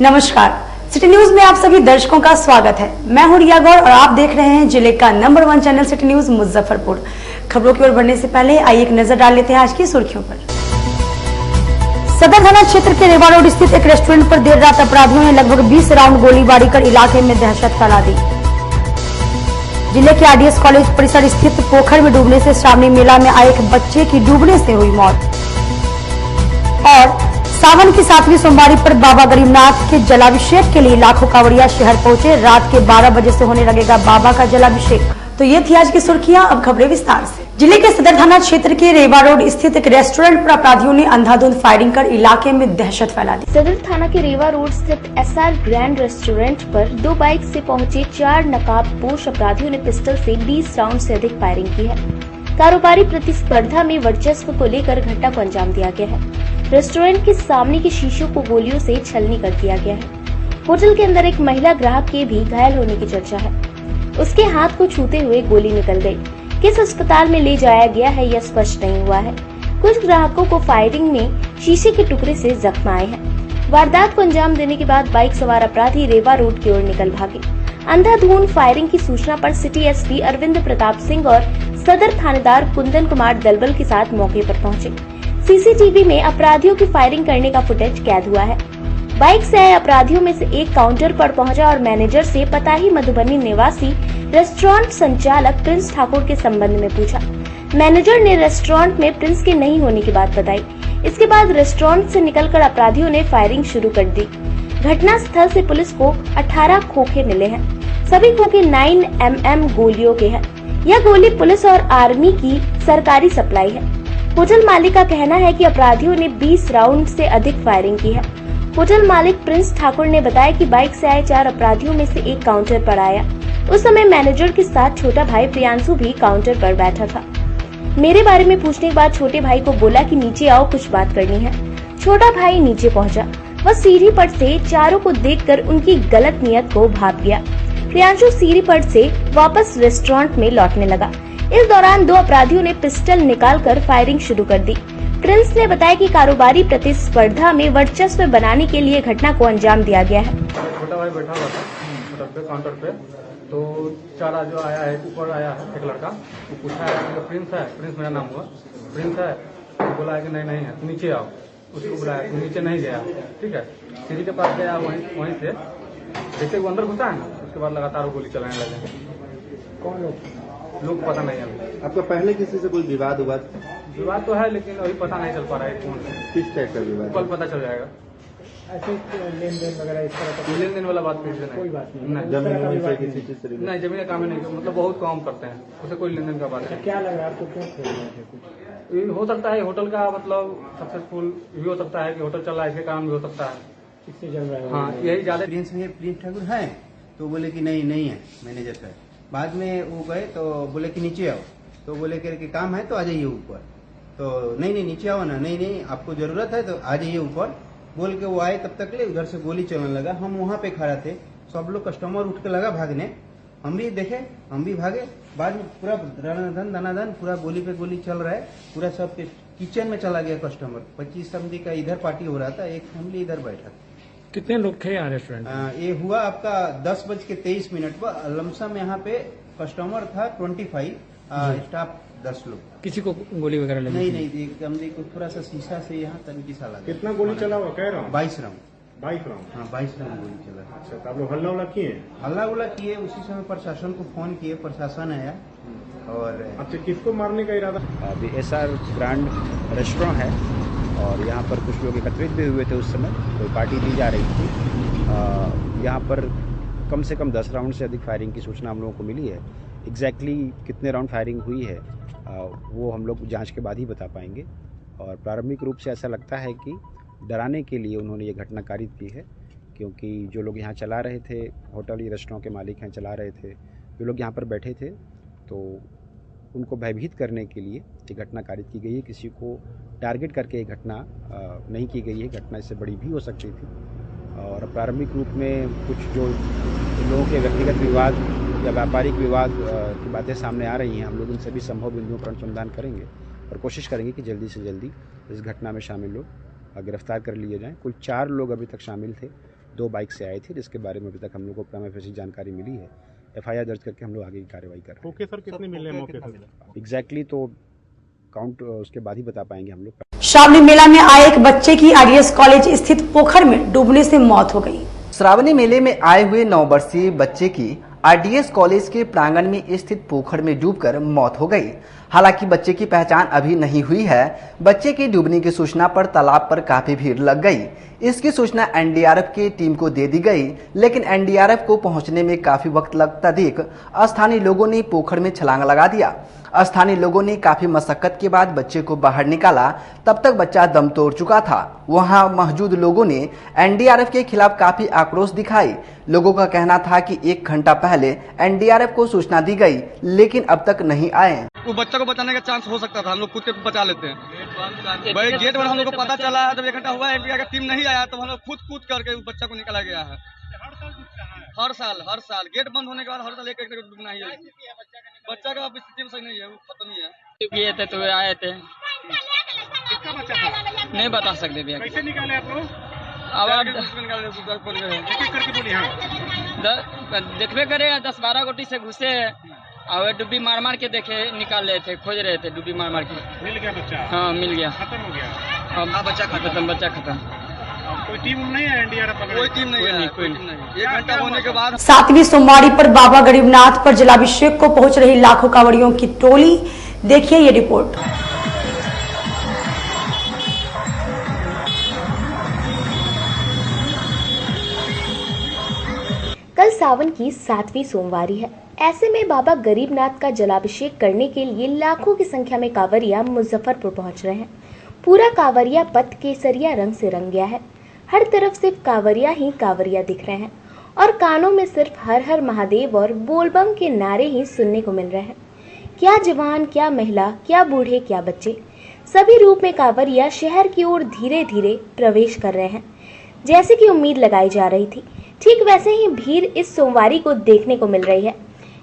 नमस्कार, city news में आप सभी दर्शकों का स्वागत है। मैं हूं रिया गौर और आप देख रहे हैं जिले का number 1 channel city news Muzaffarpur. खबरों की ओर बढ़ने से पहले आइए एक नजर डाल लेते हैं आज की सुर्खियों पर। सदर थाना क्षेत्र के रेवा रोड स्थित एक रेस्टोरेंट पर देर रात अपराधियों ने लगभग 20 राउंड गोलीबारी कर इलाके में दहशत फैला दी। जिले के आरडीएस कॉलेज परिसर स्थित पोखर में डूबने से श्रावणी मेला में आए एक बच्चे की डूबने से हुई मौत। और सावन की 7वीं सोमवारी पर बाबा गरीबनाथ के जलाभिषेक के लिए लाखों कांवड़िया शहर पहुंचे। रात के 12 बजे से होने लगेगा बाबा का जलाभिषेक। तो ये थी आज की सुर्खियां, अब खबरें विस्तार से। जिले के सदर थाना क्षेत्र के रेवा रोड स्थित एक रेस्टोरेंट पर अपराधियों ने अंधाधुंध फायरिंग कर इलाके में दहशत फैला दी। सदर थाना के रेवा रोड स्थित एसआर ग्रैंड रेस्टोरेंट पर 2 बाइक से पहुंचे 4 नकाबपोश अपराधियों ने पिस्टल से 20 राउंड से अधिक फायरिंग की है। कारोबारी प्रतिस्पर्धा में वर्चस्व को लेकर घटना को अंजाम दिया गया है। रेस्टोरेंट के सामने के शीशों को गोलियों से छलनी कर दिया गया है। होटल के अंदर एक महिला ग्राहक के भी घायल होने की चर्चा है। उसके हाथ को छूते हुए गोली निकल गई। किस अस्पताल में ले जाया गया है यह स्पष्ट नहीं हुआ है। कुछ ग्राहकों को फायरिंग में शीशे के टुकड़े से जख्म आए हैं। वारदात को अंजाम देने के बाद बाइक सवार अपराधी रेवा रोड की ओर निकल भागे। अंधाधुंध फायरिंग की सूचना पर सिटी एसपी अरविंद प्रताप सिंह और सदर थानेदार कुंदन कुमार दलबल के साथ मौके पर पहुंचे। सीसीटीवी में अपराधियों की फायरिंग करने का फुटेज कैद हुआ है। बाइक से आए अपराधियों में से एक काउंटर पर पहुंचा और मैनेजर से पताही मधुबनी निवासी रेस्टोरेंट संचालक प्रिंस ठाकुर के संबंध में पूछा। मैनेजर ने रेस्टोरेंट में प्रिंस के नहीं होने की बात बताई। इसके बाद रेस्टोरेंट से निकलकर अपराधियों ने फायरिंग शुरू कर दी। घटना स्थल से पुलिस को 18 खोखे मिले हैं। सभी खोखे 9mm गोलियों के हैं। यह गोली पुलिस और आर्मी की सरकारी सप्लाई है। होटल मालिक का कहना है कि अपराधियों ने 20 राउंड से अधिक फायरिंग की है। होटल मालिक प्रिंस ठाकुर ने बताया कि बाइक से आए 4 अपराधियों में से एक काउंटर पर आया। उस समय मैनेजर के साथ छोटा भाई प्रियांशु भी काउंटर पर बैठा था। मेरे बारे में पूछने के बाद छोटे भाई को बोला कि नीचे आओ, कुछ बात करनी है। छोटा भाई नीचे पहुंचा। वह सीढ़ी पर से चारों को देखकर उनकी गलत नियत को भाप गया। प्रियांशु सीढ़ी पर से वापस रेस्टोरेंट में लौटने लगा। इस दौरान 2 अपराधियों ने पिस्टल निकालकर फायरिंग शुरू कर दी। प्रिंस ने बताया कि कारोबारी प्रतिस्पर्धा में वर्चस्व बनाने के लिए घटना को अंजाम दिया गया है। छोटा भाई बैठा हुआ था होटल पे काउंटर पे, तो चारा जो आया है ऊपर आया है एक लड़का, वो पूछा है कि प्रिंस है, प्रिंस मेरा नाम हुआ, प्रिंस है, तो बोला है कि नहीं है, तुम नीचे आओ। उसको बुलाया, तुम नीचे नहीं गया, ठीक है। सीढ़ी के पास गया, वहीं से जैसे वो अंदर घुसा है ना, उसके बाद लगातार वो गोली चलाने लगे। कौन लोग पता नहीं है। आपका पहले किसी से कोई विवाद हुआ? विवाद तो है, लेकिन अभी पता नहीं चल पा रहा है कौन है। किस टाइप का विवाद? कल पता चल जाएगा। ऐसे लेन देन वगैरह इस तरह का लेन देन वाला बात फिर से नहीं, कोई बात नहीं। जमीन से किसी चीज से नहीं, जमीन का काम नहीं, मतलब बहुत कम करते हैं, उसे कोई लेन देन का बात नहीं। क्या लग रहा है आपको, क्यों खोल रहे थे कुछ? ये हो सकता है होटल का मतलब सक्सेसफुल भी हो सकता है कि होटल चल रहा है, इसके कारण भी हो सकता है। किससे चल रहा है? हाँ, यही ज्यादा। प्रिंस ठाकुर है तो बोले कि नहीं है मैनेजर का। बाद में वो गए तो बोले कि नीचे आओ, तो बोले कि काम है तो आ जाइए ऊपर। तो नहीं नीचे आओ ना, नहीं आपको जरूरत है तो आ जाइए ऊपर बोल के वो आए। तब तक ले उधर से गोली चलने लगा। हम वहाँ पे खड़ा थे, सब लोग कस्टमर उठ के लगा भागने, हम भी देखे, हम भी भागे। बाद में पूरा दनादन पूरा गोली पे गोली चल रहा है। पूरा सब किचन में चला गया कस्टमर। 25 फैमिली का इधर पार्टी हो रहा था, एक फैमिली इधर बैठा था। कितने लोग थे यहाँ रेस्टोरेंट? ये हुआ आपका 10:23 पर। लमसम यहाँ पे कस्टमर था 25, स्टाफ 10 लोग। किसी को गोली वगैरह लगी? नहीं, कमरे को थोड़ा सा शीशा से यहाँ तनकी सा लगा। कितना गोली चला हुआ कह रहा हूँ? 22 राउंड। 22 राउंड? हाँ, 22 राउंड गोली चला। अच्छा, तो आप लोग हल्ला उल्ला किए? हल्ला उल्ला किए। उसी समय प्रशासन को फोन किए, प्रशासन आया। और अच्छा, किसको मारने का इरादा? अभी एसआर ग्रांड रेस्टोरेंट है और यहाँ पर कुछ लोग एकत्रित भी हुए थे। उस समय कोई पार्टी दी जा रही थी। यहाँ पर कम से कम 10 राउंड से अधिक फायरिंग की सूचना हम लोगों को मिली है। एग्जैक्टली कितने राउंड फायरिंग हुई है वो हम लोग जांच के बाद ही बता पाएंगे। और प्रारंभिक रूप से ऐसा लगता है कि डराने के लिए उन्होंने ये घटना कारित की है, क्योंकि जो लोग यहाँ चला रहे थे, होटल या रेस्टोरेंट के मालिक हैं, चला रहे थे, जो लोग यहाँ पर बैठे थे, तो उनको भयभीत करने के लिए ये घटना कारित की गई है। किसी को टारगेट करके ये घटना नहीं की गई है। घटना इससे बड़ी भी हो सकती थी। और प्रारंभिक रूप में कुछ जो लोगों के व्यक्तिगत विवाद या व्यापारिक विवाद की बातें सामने आ रही हैं, हम लोग इन सभी संभव बिंदुओं पर अनुसंधान करेंगे और कोशिश करेंगे कि जल्दी से जल्दी इस घटना में शामिल लोग गिरफ्तार कर लिए जाएं। कुल 4 लोग अभी तक शामिल थे 2 बाइक से आए थे, जिसके बारे में अभी तक हम लोग को प्राइमा फेसी जानकारी मिली है। FIR दर्ज करके हम लोग आगे की कार्रवाई कर रहे हैं। ओके सर, कितने मिले मौके से? एग्जैक्टली तो काउंट उसके बाद ही बता पाएंगे हम लोग। श्रावणी मेला में आए एक बच्चे की RDS कॉलेज स्थित पोखर में डूबने से मौत हो गई। श्रावणी मेले में आए हुए 9 वर्षीय बच्चे की RDS कॉलेज के प्रांगण में स्थित पोखर में डूबकर मौत हो गई। हालांकि बच्चे की पहचान अभी नहीं हुई है। बच्चे के डूबने की सूचना पर तालाब पर काफी भीड़ लग गई। इसकी सूचना NDRF की टीम को दे दी गई, लेकिन NDRF को पहुंचने में काफी वक्त लगता देख स्थानीय लोगों ने पोखर में छलांग लगा दिया। स्थानीय लोगों ने काफी मशक्कत के बाद बच्चे को बाहर निकाला, तब तक बच्चा दम तोड़ चुका था। वहां मौजूद लोगों ने NDRF के खिलाफ काफी आक्रोश दिखाई। लोगों का कहना था कि 1 घंटा पहले NDRF को सूचना दी गई, लेकिन अब तक नहीं आए। वो बच्चा को बचाने का चांस हो सकता था, हम लोग खुद के बचा लेते हैं। भाई गेट बंद हम लोग को पता चला है, जब 1 घंटा हुआ है, टीम नहीं आया तो हम लोग खुद कूद करके उस बच्चा को निकाला गया है। हर साल गेट बंद होने के बाद हर साल एक डूबना ही है। बच्चा का स्थिति सही नहीं है, वो खत्म ही है। किए थे तो आए थे, किसका बच्चा था? नहीं बता सकते भैया। कैसे निकाले आप लोग? देखबे करे 10-12 गोटी से घुसे और डुब्बी मार के देखे, निकाल रहे थे, खोज रहे थे, डुब्बी मार के मिल गया बच्चा? हाँ मिल गया, खत्म हो गया। अब बच्चा खत्म। कोई टीम नहीं है NDRF? कोई टीम नहीं है, कोई नहीं। 1 घंटा होने के बाद 7वीं सोमवारी पर बाबा गरीबनाथ पर जलाभिषेक को पहुंच रही लाखों कांवड़ियों की टोली। देखिए ये रिपोर्ट। कल सावन की 7वीं सोमवारी है। ऐसे में बाबा गरीबनाथ का जलाभिषेक करने के लिए लाखों की संख्या में कांवरिया मुजफ्फरपुर पहुंच रहे हैं। पूरा कांवरिया पथ केसरिया रंग से रंग गया है। हर तरफ सिर्फ कांवरिया ही कांवरिया दिख रहे हैं और कानों में सिर्फ हर हर महादेव और बोलबम के नारे ही सुनने को मिल रहे हैं। क्या जवान, क्या महिला, क्या बूढ़े, क्या बच्चे, सभी रूप में कांवरिया शहर की ओर धीरे धीरे प्रवेश कर रहे हैं। जैसे कि उम्मीद लगाई जा रही थी, ठीक वैसे ही भीड़ इस सोमवारी को देखने को मिल रही है।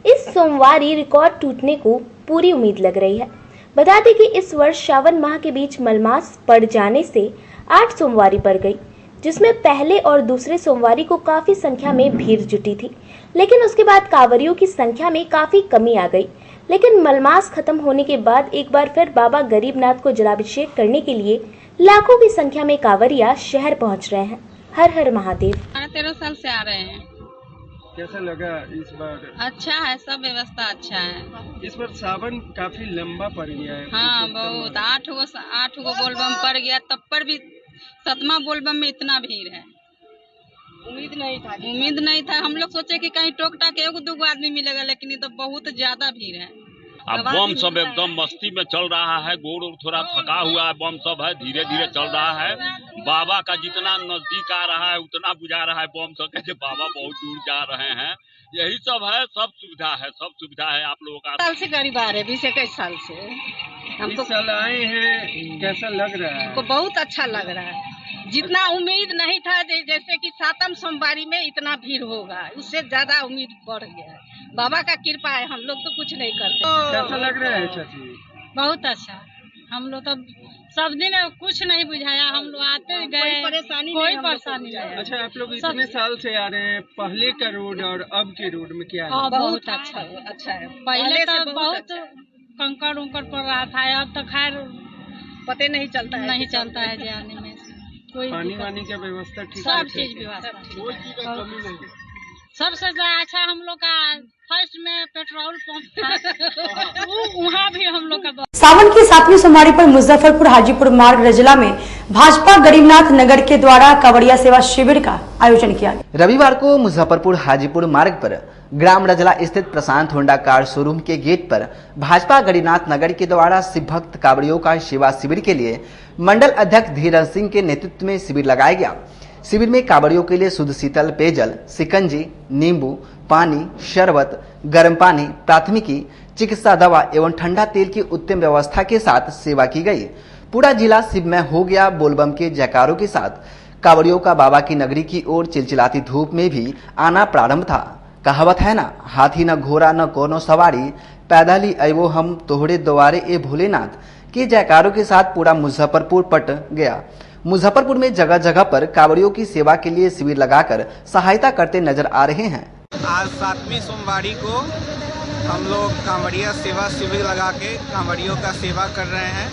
इस सोमवारी रिकॉर्ड टूटने को पूरी उम्मीद लग रही है। बता दें कि इस वर्ष श्रावण माह के बीच मलमास पड़ जाने से 8 सोमवारी पड़ गई, जिसमें पहले और दूसरे सोमवारी को काफी संख्या में भीड़ जुटी थी, लेकिन उसके बाद कांवरियों की संख्या में काफी कमी आ गई। लेकिन मलमास खत्म होने के बाद एक बार फिर बाबा गरीबनाथ को जलाभिषेक करने के लिए लाखों की संख्या में कांवरिया शहर पहुंच रहे हैं। हर हर महादेव। 13 साल से आ रहे हैं। कैसा लगा इस बार? अच्छा है, सब व्यवस्था अच्छा है। इस बार सावन काफी लंबा पड़ गया है। हाँ बहुत, 8 गो बोलबम पड़ गया, तब पर भी 7वां बोलबम में इतना भीड़ है। उम्मीद नहीं था। हम लोग सोचे कि कहीं टोक टाक 1-2 आदमी मिलेगा, लेकिन ये तो बहुत ज्यादा भीड़ है। अब बम सब एकदम मस्ती में चल रहा है, गोड़ थोड़ा थका हुआ है, बम सब है, धीरे धीरे चल रहा है। बाबा का जितना नजदीक आ रहा है उतना बुझा रहा है बम सब के बाबा बहुत दूर जा रहे हैं। यही सब है, सब सुविधा है आप लोगों का। साल से करीब आ रहे, 20-21 साल से हम तो साल आए हैं। कैसा लग रहा है? हमको बहुत अच्छा लग रहा है। जितना उम्मीद नहीं था, जैसे कि 7वीं सोमवारी में इतना भीड़ होगा, उससे ज्यादा उम्मीद बढ़ गया है। बाबा का कृपा है, हम लोग तो कुछ नहीं करते। कैसा लग रहा है चाची? बहुत अच्छा। हम लोग तो सब दिन कुछ नहीं बुझाया, हम लोग आते गए, कोई परेशानी नहीं। अच्छा, आप लोग इतने साल से आ रहे हैं, पहले का रोड और अब के रोड में क्या है? बहुत अच्छा है। पहले तो बहुत कंकड़ उंकड़ पड़ रहा था, अब तो खैर पता नहीं चलता है जाने में। कोई पानी वानी का व्यवस्था ठीक, सब चीज व्यवस्था, सबसे अच्छा हम लोग का फर्स्ट में पेट्रोल पंप था, वहाँ भी हम लोग का। सावन की 7वीं सोमवारी पर मुजफ्फरपुर हाजीपुर मार्ग रजला में भाजपा गरीबनाथ नगर के द्वारा कांवड़िया सेवा शिविर का आयोजन किया गया। रविवार को मुजफ्फरपुर हाजीपुर मार्ग पर ग्राम रजला स्थित प्रशांत होंडा कार शोरूम के गेट पर भाजपा गरीबनाथ नगर के द्वारा शिव भक्त कांवड़ियों का सेवा शिविर के लिए मंडल अध्यक्ष धीरज सिंह के नेतृत्व में शिविर लगाया गया। शिविर में कांवड़ियों के लिए शुद्ध शीतल पेयजल, शिकंजी, नींबू पानी, शरबत, गर्म पानी, प्राथमिकी, चिकित्सा दवा एवं ठंडा तेल की उत्तम व्यवस्था के साथ सेवा की गई। पूरा जिला शिवमय हो गया। बोलबम के जयकारों के साथ कांवड़ियों का बाबा की नगरी की ओर चिलचिलाती धूप में भी आना प्रारंभ था। कहावत है ना, हाथी न घोड़ा न कोनो सवारी, पैदल ही अयो हम तोहरे द्वारे ए भोलेनाथ के जयकारों के साथ पूरा मुजफ्फरपुर पट गया। मुजफ्फरपुर में जगह जगह पर कांवड़ियों की सेवा के लिए शिविर लगाकर सहायता करते नजर आ रहे हैं। आज 7वीं सोमवारी को हम लोग कांवड़िया सेवा शिविर लगा के कांवड़ियों का सेवा कर रहे हैं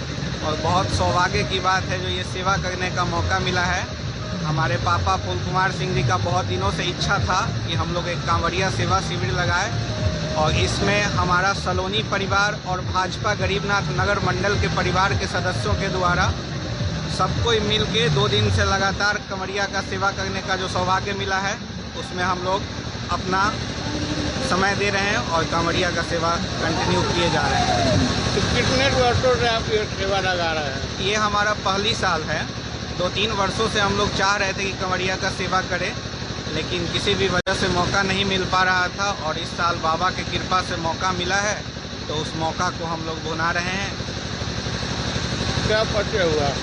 और बहुत सौभाग्य की बात है जो ये सेवा करने का मौका मिला है। हमारे पापा फूल कुमार सिंह जी का बहुत दिनों से इच्छा था कि हम लोग एक कांवड़िया सेवा शिविर लगाए और इसमें हमारा सलोनी परिवार और भाजपा गरीबनाथ नगर मंडल के परिवार के सदस्यों के द्वारा सबको मिल के 2 दिन से लगातार कांवड़िया का सेवा करने का जो सौभाग्य मिला है उसमें हम लोग अपना समय दे रहे हैं और कांवड़िया का सेवा कंटिन्यू किए जा रहे हैं। तो कितने वर्षों से आप ये सेवा लगा रहे हैं? ये हमारा पहली साल है। 2-3 वर्षों से हम लोग चाह रहे थे कि कांवड़िया का सेवा करें, लेकिन किसी भी वजह से मौका नहीं मिल पा रहा था और इस साल बाबा की कृपा से मौका मिला है तो उस मौका को हम लोग भुना रहे हैं। क्या परिचय हुआ?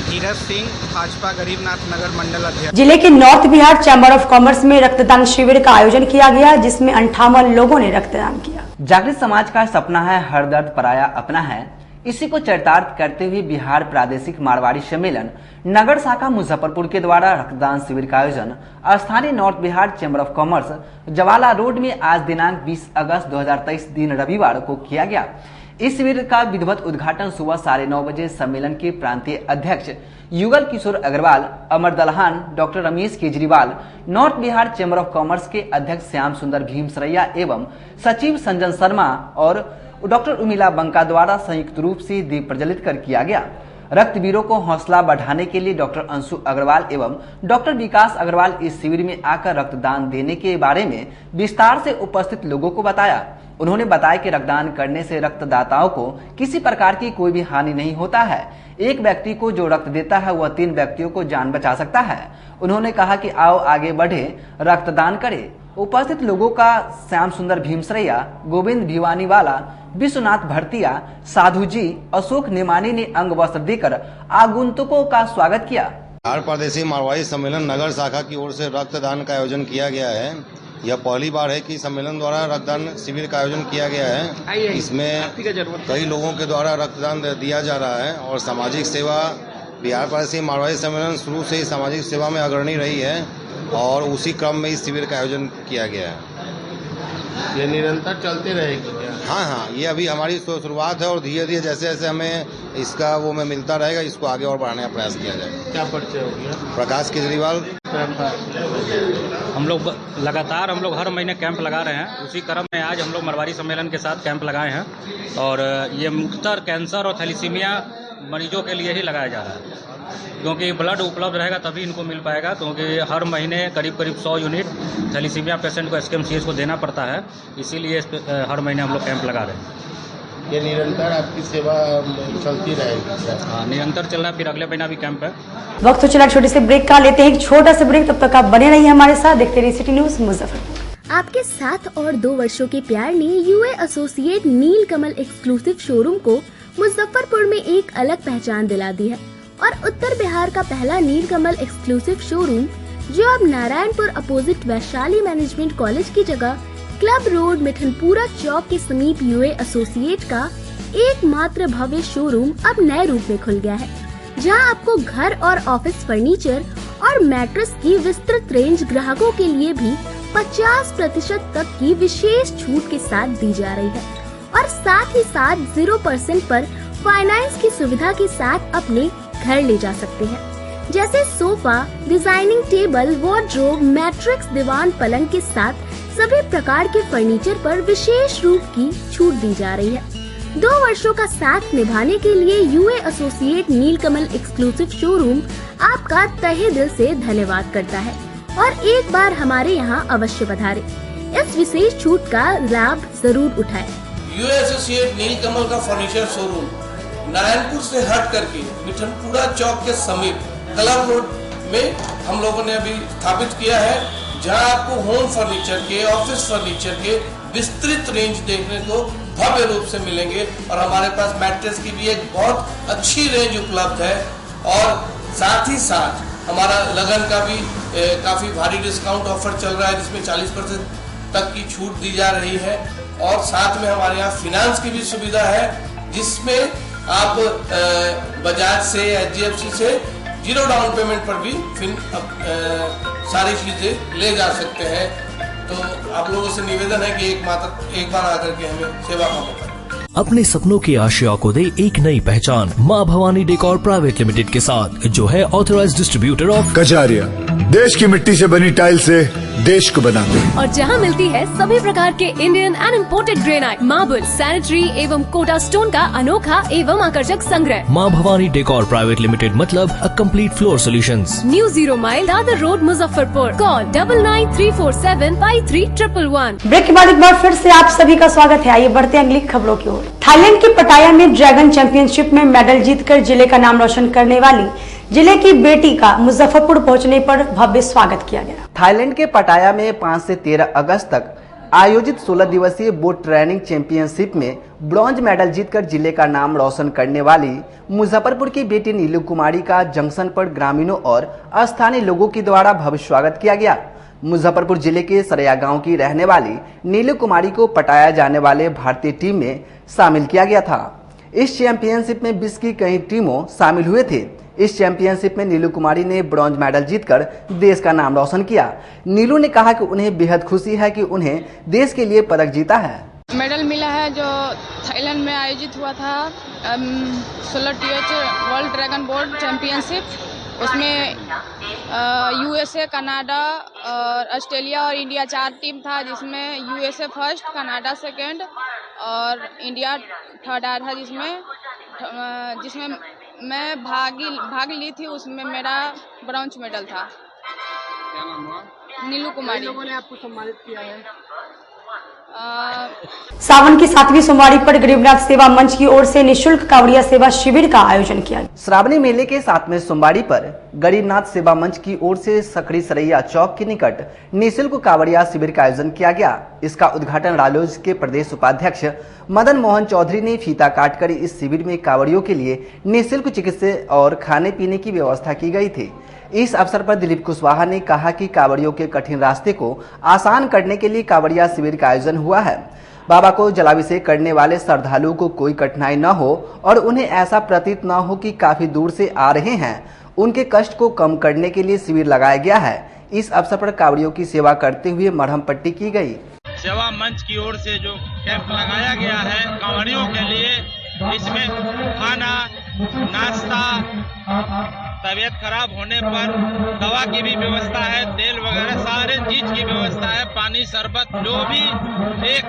धीरज सिंह, भाजपा गरीबनाथ नगर मंडल अध्यक्ष। जिले के north Bihar chamber of commerce में रक्तदान शिविर का आयोजन किया गया जिसमें 58 लोगों ने रक्तदान किया। जागृत समाज का सपना है हर दर्द पराया अपना है। इसी को चरितार्थ करते हुए बिहार प्रादेशिक मारवाड़ी सम्मेलन नगर शाखा मुजफ्फरपुर के द्वारा रक्तदान शिविर का आयोजन स्थानीय north Bihar chamber of commerce Jawala road में आज दिनांक 20 अगस्त 2023 दिन रविवार को किया गया। इस शिविर का विधिवत उद्घाटन सुबह 9:30 बजे सम्मेलन के प्रांतीय अध्यक्ष Yugal Kishore Agarwal, Amar Dalhan, doctor Ramesh Kejriwal, north Bihar chamber of commerce के अध्यक्ष श्याम सुंदर भीमसरैया एवं सचिव संजन शर्मा और डॉक्टर उर्मिला बंका द्वारा संयुक्त रूप से दीप प्रज्वलित कर किया गया। रक्तवीरों को हौसला बढ़ाने के लिए डॉक्टर अंशु अग्रवाल एवं डॉक्टर विकास अग्रवाल इस शिविर में आकर रक्तदान देने के बारे में विस्तार से उपस्थित लोगों को बताया। उन्होंने बताया कि रक्तदान करने से रक्तदाताओं को किसी प्रकार की कोई भी हानि नहीं होता है। एक व्यक्ति को जो रक्त देता है वह 3 व्यक्तियों को जान बचा सकता है। उन्होंने कहा कि आओ आगे बढ़े, रक्तदान करें। उपस्थित लोगों का श्याम सुंदर भीमसरैया, गोविंद भिवानीवाला, विश्वनाथ भरतिया, साधु जी, अशोक नेमानी ने अंग वस्त्र देकर आगुंतुकों का स्वागत किया। बिहार प्रादेशिक मारवाड़ी सम्मेलन नगर शाखा की ओर से रक्तदान का आयोजन किया गया है। यह पहली बार है कि सम्मेलन द्वारा रक्तदान शिविर का आयोजन किया गया है। इसमें कई लोगों के द्वारा रक्तदान दिया जा रहा है और सामाजिक सेवा बिहार प्रादेशिक मारवाड़ी सम्मेलन शुरू से ही सामाजिक सेवा में अग्रणी रही है और उसी क्रम में इस शिविर का आयोजन किया गया है। ये निरंतर चलते रहेगी क्या? हाँ, ये अभी हमारी शुरुआत है और धीरे धीरे जैसे जैसे हमें इसका वो में मिलता रहेगा इसको आगे और बढ़ाने का प्रयास किया जाएगा। क्या परिचय हो गया? प्रकाश केजरीवाल। हम लोग लगातार हर महीने कैंप लगा रहे हैं। उसी क्रम में आज हम लोग मारवाड़ी सम्मेलन के साथ कैंप लगाए हैं और ये मुख्यतः कैंसर और थैलीसीमिया मरीजों के लिए ही लगाया जा रहा है, क्योंकि ब्लड उपलब्ध रहेगा तभी इनको मिल पाएगा। क्योंकि हर महीने करीब 100 यूनिट थैलीसीमिया पेशेंट को SKMCH को देना पड़ता है, इसीलिए हर महीने हम लोग कैंप लगा रहे हैं। ये निरंतर आपकी सेवा चलती रहेगी? हाँ, निरंतर चल रहा है। फिर अगले महीना भी कैंप है। वक्त तो चला छोटे से ब्रेक का, लेते हैं एक छोटा सा ब्रेक। तब तक आप बने रहिए हमारे साथ, देखते रहिए सिटी न्यूज मुजफ्फरपुर। आपके 7 और 2 वर्षों के प्यार ने यूए एसोसिएट नीलकमल एक्सक्लूसिव शोरूम को मुजफ्फरपुर में एक अलग पहचान दिला दी है और उत्तर बिहार का पहला नीलकमल एक्सक्लूसिव शोरूम जो अब Narayanpur opposite Vaishali management college की जगह क्लब रोड मिठनपुरा चौक के समीप यूए एसोसिएट का एकमात्र भव्य शोरूम अब नए रूप में खुल गया है, जहां आपको घर और ऑफिस फर्नीचर और मैट्रेस की विस्तृत रेंज ग्राहकों के लिए भी 50% तक की विशेष छूट के साथ दी जा रही है और साथ ही साथ 0% पर फाइनेंस की सुविधा के साथ अपने घर ले जा सकते हैं। जैसे sofa, designing table, wardrobe, matrix, दीवान, पलंग के साथ सभी प्रकार के फर्नीचर पर विशेष रूप की छूट दी जा रही है। 2 वर्षों का साथ निभाने के लिए यूए एसोसिएट नीलकमल एक्सक्लूसिव शोरूम आपका तहे दिल से धन्यवाद करता है और एक बार हमारे यहाँ अवश्य पधारे। इस विशेष छूट का लाभ जरूर उठाएं। यूए एसोसिएट नीलकमल का फर्नीचर शोरूम नारायणपुर से हट करके मिठनपुरा चौक के समीप क्लब रोड में हम लोगों ने अभी स्थापित किया है, जहां आपको होम फर्नीचर के, ऑफिस फर्नीचर के विस्तृत रेंज देखने को भव्य रूप से मिलेंगे और हमारे पास मैट्रेस की भी एक बहुत अच्छी रेंज उपलब्ध है और साथ ही साथ हमारा लगन का भी काफी भारी डिस्काउंट ऑफर चल रहा है, जिसमें 40% तक की छूट दी जा रही है और साथ में हमारे यहाँ फिनांस की भी सुविधा है, जिसमें आप बजाज से, HDFC से जीरो डाउन पेमेंट पर भी फिर सारी चीजें ले जा सकते हैं। तो आप लोगों से निवेदन है कि एक बार आकर के हमें सेवा का मौका। अपने सपनों की आशा को दे एक नई पहचान माँ भवानी डेकोर प्राइवेट लिमिटेड के साथ, जो है ऑथराइज्ड डिस्ट्रीब्यूटर ऑफ कजारिया। देश की मिट्टी से बनी टाइल से देश को बनाते हैं। और जहां मिलती है सभी प्रकार के Indian and imported granite, marble, sanitary एवं कोटा स्टोन का अनोखा एवं आकर्षक संग्रह। माँ भवानी डेकोर प्राइवेट लिमिटेड मतलब a complete floor solutions. New 0 mile Dadar road, Muzaffarpur. Call 9934753111। Break के बाद एक बार फिर से आप सभी का स्वागत है। आइए बढ़ते हैं अगली खबरों की ओर। थाईलैंड के पटाया में ड्रैगन चैंपियनशिप में मेडल जीतकर जिले का नाम रोशन करने वाली जिले की बेटी का मुजफ्फरपुर पहुंचने पर भव्य स्वागत किया गया। थाईलैंड के पटाया में 5 से 13 अगस्त तक आयोजित 16 दिवसीय बोट ट्रेनिंग चैंपियनशिप में ब्रॉन्ज मेडल जीतकर जिले का नाम रोशन करने वाली मुजफ्फरपुर की बेटी नीलू कुमारी का जंक्शन पर ग्रामीणों और स्थानीय लोगों के द्वारा भव्य स्वागत किया गया। मुजफ्फरपुर जिले के सरया गांव की रहने वाली नीलू कुमारी को पटाया जाने वाले भारतीय टीम में शामिल किया गया था। इस चैंपियनशिप में विश्व की कई टीमों शामिल हुए थे। इस चैंपियनशिप में नीलू कुमारी ने ब्रॉन्ज मेडल जीतकर देश का नाम रोशन किया। नीलू ने कहा कि उन्हें बेहद खुशी है कि उन्हें देश के लिए पदक जीता है। मेडल मिला है जो थाईलैंड में आयोजित हुआ था 16 TH world dragon boat championship. उसमें USA, कनाडा और ऑस्ट्रेलिया और इंडिया 4 टीम था, जिसमें USA फर्स्ट, कनाडा सेकंड और इंडिया थर्ड आया था, जिसमें मैं भाग ली थी। उसमें मेरा ब्रॉन्ज मेडल था। क्या नाम हुआ? नीलू कुमारी। लोगों ने आपको सम्मानित किया है। सावन की 7वीं सोमवारी पर गरीबनाथ सेवा मंच की ओर से निःशुल्क कांवड़िया सेवा शिविर का आयोजन किया गया। श्रावणी मेले के 7वें सोमवारी पर गरीबनाथ सेवा मंच की ओर से सकड़ी सरैया चौक के निकट निःशुल्क कांवड़िया शिविर का आयोजन किया गया। इसका उद्घाटन रालोद के प्रदेश उपाध्यक्ष मदन मोहन चौधरी ने फीता काटकर इस शिविर में कांवड़ियों के लिए निःशुल्क चिकित्सा और खाने पीने की व्यवस्था की गई थी। इस अवसर पर दिलीप कुशवाहा ने कहा कि कांवड़ियों के कठिन रास्ते को आसान करने के लिए कांवड़िया शिविर का आयोजन हुआ है। बाबा को जलाभिषेक करने वाले श्रद्धालुओं को कोई कठिनाई न हो और उन्हें ऐसा प्रतीत न हो कि काफी दूर से आ रहे हैं। उनके कष्ट को कम करने के लिए शिविर लगाया गया है। इस अवसर पर कांवड़ियों की सेवा करते हुए मरहम पट्टी की गई। सेवा मंच की ओर से जो कैंप लगाया गया है कांवड़ियों के लिए, इसमें खाना, नाश्ता, तबीयत खराब होने पर दवा की भी व्यवस्था है, तेल वगैरह सारे चीज की व्यवस्था है, पानी, शरबत, जो भी एक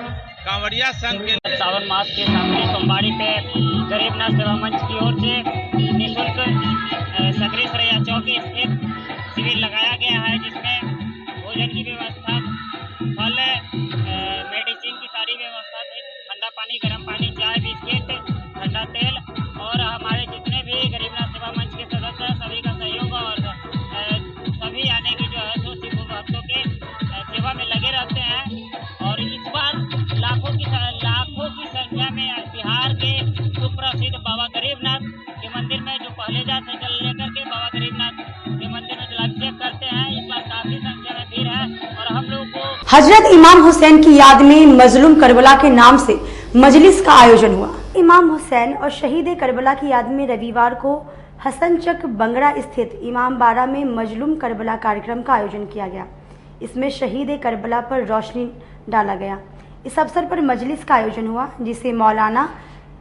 कांवड़िया संघ के। सावन मास के 7वें सोमवारी पे गरीबनाथ सेवा मंच की ओर से निःशुल्क सकड़ी सरैया चौक स्थित शिविर लगाया गया है, जिसमें भोजन की व्यवस्था, फल, मेडिसिन की सारी व्यवस्था थी, ठंडा पानी, गर्म पानी, चाय, बिस्किट, ठंडा तेल और हमारे जितने भी गरीबनाथ सेवा मंच के सदस्य हैं सभी का सहयोग और सभी आने की जो है सो शिव भक्तों के सेवा में लगे रहते हैं। और इस बार लाखों की संख्या में बिहार के सुप्रसिद्ध बाबा गरीबनाथ के मंदिर में जो पहले जाते जल लेकर के बाबा गरीबनाथ के मंदिर में जलाभिषेक करते हैं। इस बार काफी संख्या में भीड़ है और हम लोग को हजरत इमाम हुसैन की याद में मजलूम करबला के नाम से मजलिस का आयोजन हुआ। इमाम हुसैन और शहीद करबला की याद में रविवार को हसनचक बंगड़ा स्थित इमाम बाड़ा में मजलूम करबला कार्यक्रम का आयोजन किया गया। इसमें शहीद करबला पर रोशनी डाला गया। इस अवसर पर मजलिस का आयोजन हुआ, जिसे मौलाना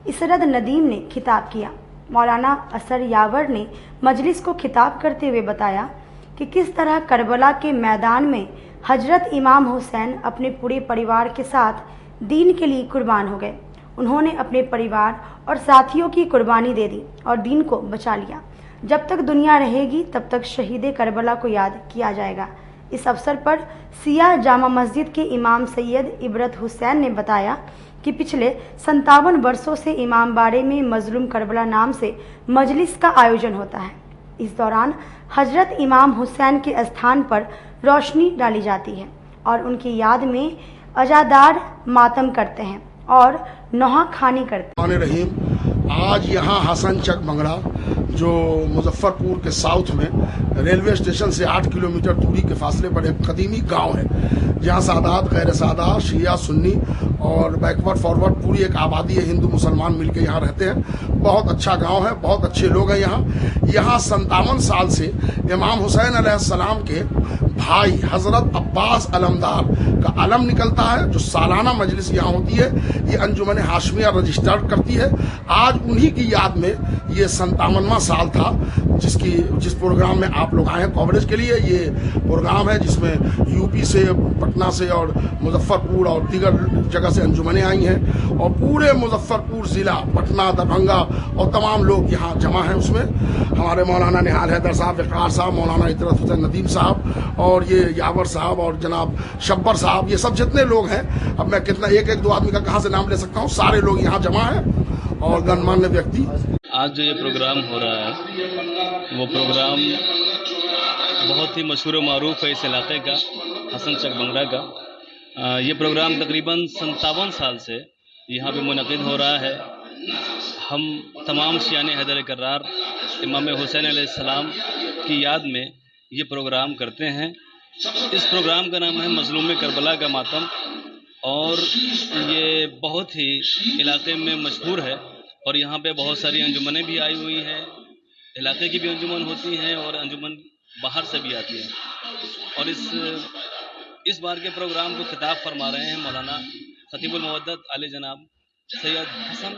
इसरत नदीम ने खिताब किया। मौलाना असर यावर ने मजलिस को खिताब करते हुए बताया कि किस तरह करबला के मैदान में हजरत इमाम हुसैन अपने पूरे परिवार के साथ दीन के लिए कुर्बान हो गए। उन्होंने अपने परिवार और साथियों की कुर्बानी दे दी और दीन को बचा लिया। जब तक दुनिया रहेगी तब तक शहीद करबला को याद किया जाएगा। इस अवसर पर सिया जामा मस्जिद के इमाम सैयद इबरत हुसैन ने बताया कि पिछले 57 वर्षों से इमाम बाड़े में मजलूम करबला नाम से मजलिस का आयोजन होता है। इस दौरान हजरत इमाम हुसैन के स्थान पर रोशनी डाली जाती है और उनकी याद में अजादार मातम करते हैं और नौहा खानी करते हैं। रहीम, आज यहाँ हसनचक बंगड़ा जो मुजफ्फरपुर के साउथ में रेलवे स्टेशन से 8 किलोमीटर दूरी के फासले पर एक कदीमी गांव है, जहाँ सादात, गैर सादात, शिया, सुन्नी और बैकवर्ड फॉरवर्ड पूरी एक आबादी है, हिंदू मुसलमान मिलकर यहाँ रहते हैं। बहुत अच्छा गांव है, बहुत अच्छे लोग हैं यहाँ 57 साल से इमाम हुसैन अलैहिस्सलाम के भाई हजरत अब्बास अलमदार का अलम निकलता है, जो सालाना मजलिस यहाँ होती है। ये अंजुमन हाशमिया रजिस्टर्ड करती है। आज उन्हीं की याद में ये 57वां साल था जिस प्रोग्राम में आप लोग आए हैं कवरेज के लिए। ये प्रोग्राम है जिसमें यूपी से, पटना से और मुजफ्फरपुर और दीगर जगह से अंजुमनें आई हैं और पूरे मुजफ्फरपुर ज़िला, पटना, दरभंगा और तमाम लोग यहाँ जमा हैं। उसमें हमारे मौलाना निहाल हैदर साहब, वक़ार साहब, मौलाना इतरत हुसैन नदीम साहब और ये यावर साहब और जनाब शब्बर साहब, ये सब जितने लोग हैं, अब मैं कितना एक दो आदमी का कहाँ से नाम ले सकता हूँ, सारे लोग यहाँ जमा हैं और गणमान्य व्यक्ति। आज जो ये प्रोग्राम हो रहा है वो प्रोग्राम बहुत ही मशहूर मारूफ है इस इलाके का, हसन चक बंगरा का। ये प्रोग्राम तकरीबन 57 साल से यहाँ पे मुनक़िद हो रहा है। हम तमाम शियाने हैदर करार इमाम हुसैन अलैहिस्सलाम की याद में ये प्रोग्राम करते हैं। इस प्रोग्राम का नाम है मज़लूम करबला का मातम और ये बहुत ही इलाके में मशहूर है और यहाँ पे बहुत सारी अंजुमनें भी आई हुई हैं। इलाके की भी अंजुमन होती हैं और अंजुमन बाहर से भी आती है। और इस बार के प्रोग्राम को खिताब फरमा रहे हैं मौलाना खतीबुल मुवद्दत आले जनाब सैयद हसन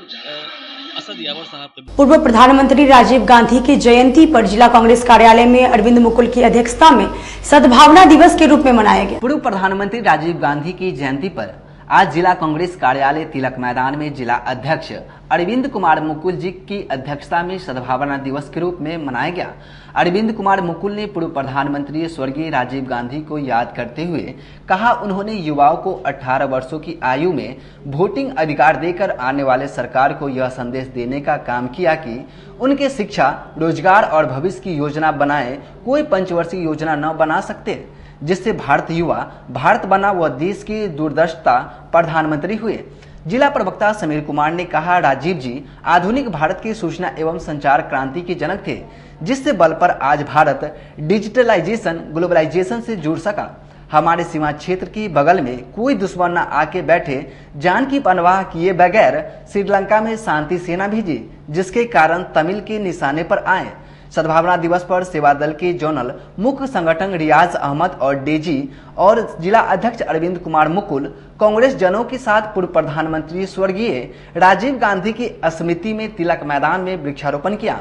असद यावर साहब। पूर्व प्रधानमंत्री राजीव गांधी की जयंती पर जिला कांग्रेस कार्यालय में अरविंद मुकुल की अध्यक्षता में सद्भावना दिवस के रूप में मनाया गया। पूर्व प्रधानमंत्री राजीव गांधी की जयंती पर आज जिला कांग्रेस कार्यालय तिलक मैदान में जिला अध्यक्ष अरविंद कुमार मुकुल जी की अध्यक्षता में सद्भावना दिवस के रूप में मनाया गया। अरविंद कुमार मुकुल ने पूर्व प्रधानमंत्री स्वर्गीय राजीव गांधी को याद करते हुए कहा, उन्होंने युवाओं को 18 वर्षों की आयु में वोटिंग अधिकार देकर आने वाले सरकार को यह संदेश देने का काम किया कि उनके शिक्षा, रोजगार और भविष्य की योजना बनाए, कोई पंचवर्षीय योजना न बना सकते, जिससे भारत युवा भारत बना व देश की दूरदर्शिता प्रधानमंत्री हुए। जिला प्रवक्ता समीर कुमार ने कहा, राजीव जी आधुनिक भारत की सूचना एवं संचार क्रांति के जनक थे, जिससे बल पर आज भारत डिजिटलाइजेशन, ग्लोबलाइजेशन से जुड़ सका। हमारे सीमा क्षेत्र की बगल में कोई दुश्मन न आके बैठे, जान की परवाह किए बगैर श्रीलंका में शांति सेना भेजी, जिसके कारण तमिल के निशाने पर आए। सद्भावना दिवस पर सेवा दल के जोनल मुख्य संगठन रियाज अहमद और डेजी और जिला अध्यक्ष अरविंद कुमार मुकुल कांग्रेस जनों के साथ पूर्व प्रधानमंत्री स्वर्गीय राजीव गांधी की स्मृति में तिलक मैदान में वृक्षारोपण किया।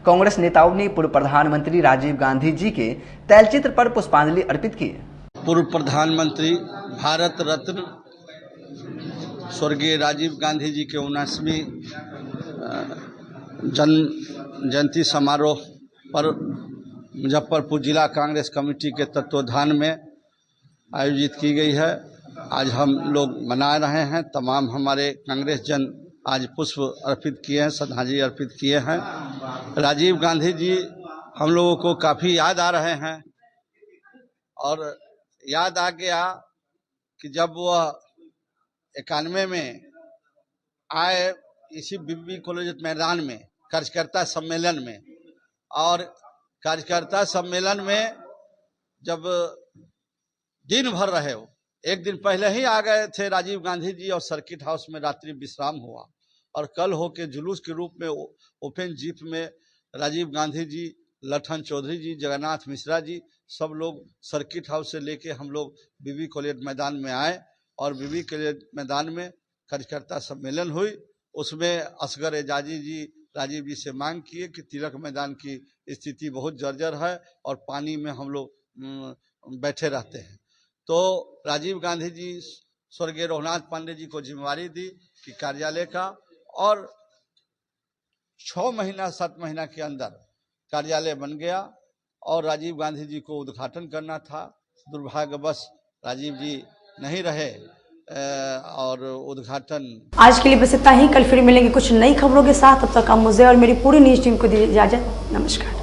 कांग्रेस नेताओं ने पूर्व प्रधानमंत्री राजीव गांधी जी के तैलचित्र पर पुष्पांजलि अर्पित की। पूर्व प्रधानमंत्री भारत रत्न स्वर्गीय राजीव गांधी जी के 79वीं जयंती समारोह पर मुजफ्फरपुर जिला कांग्रेस कमेटी के तत्वाधान में आयोजित की गई है। आज हम लोग मना रहे हैं। तमाम हमारे कांग्रेस जन आज पुष्प अर्पित किए हैं, श्रद्धांजलि अर्पित किए हैं। राजीव गांधी जी हम लोगों को काफ़ी याद आ रहे हैं और याद आ गया कि जब वह 91 में आए इसी बीबी कॉलेज मैदान में कार्यकर्ता सम्मेलन में, और कार्यकर्ता सम्मेलन में जब दिन भर रहे हो, एक दिन पहले ही आ गए थे राजीव गांधी जी और सर्किट हाउस में रात्रि विश्राम हुआ और कल हो के जुलूस के रूप में ओपन जीप में राजीव गांधी जी, लठन चौधरी जी, जगन्नाथ मिश्रा जी सब लोग सर्किट हाउस से लेके हम लोग बीबी कॉलेज मैदान में आए और बीबी कॉलेज मैदान में कार्यकर्ता सम्मेलन हुई। उसमें असगर एजाजी जी राजीव जी से मांग किए कि तिलक मैदान की स्थिति बहुत जर्जर है और पानी में हम लोग बैठे रहते हैं। तो राजीव गांधी जी स्वर्गीय रघुनाथ पांडे जी को जिम्मेवारी दी कि कार्यालय का, और 6 महीना 7 महीना के अंदर कार्यालय बन गया और राजीव गांधी जी को उद्घाटन करना था। दुर्भाग्यवश राजीव जी नहीं रहे और उद्घाटन। आज के लिए बस इतना ही। कल फिर मिलेंगे कुछ नई खबरों के साथ। तब तक आप मुझे और मेरी पूरी न्यूज टीम को दीजिए इजाजत। नमस्कार।